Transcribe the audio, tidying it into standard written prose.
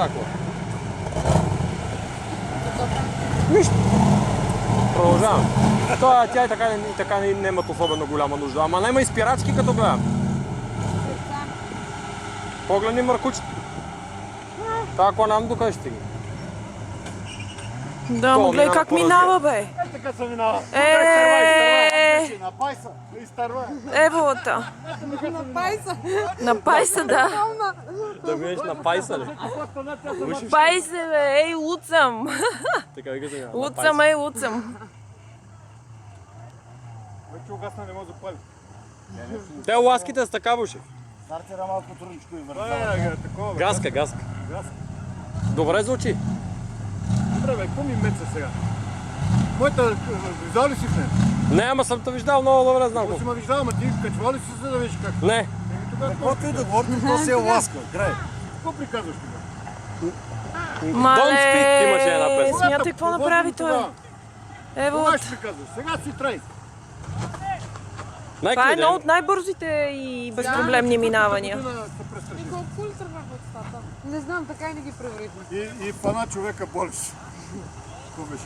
такова. Нищо. Продължавам. Тя и така нямат особено голяма нужда. Ама няма и спирачки като гледам. Погледни мъркучета. Така нам докъде ще ги. Да, му гледай как минава, бе. Така се минава. Напай се, изтърва. Еволата. На пайса, да. Да минеш на пайса ли? Пайсе, бе, ей, луцам. Така вика се няма. Луцам, ей, луцам. Вече угасна, не може да пали. Те ласките са така буши. Стартира малко трудничко и върви. Такова, бе. Гаска. Добре звучи. Добре, бе, какво ми меца сега? Моята, виждал ли си в нея? Не, ама съм те виждал много добре, знам Какво си колко. ме виждал, ама ти качвал ли си, за да видиш как? Не. Каквото и да говорим, то се е ласка. Край. Какво приказваш тогава? Don't speak, имаше една Мале, песен. смятай какво направи той. Това Еволата. ще приказваш. Сега си трай. Това е едно от най-бързите и безпроблемни минавания. Колко ли тръгнах от стата? Не знам, така и не ги преврихме. И фана човека болиш. Какво беше?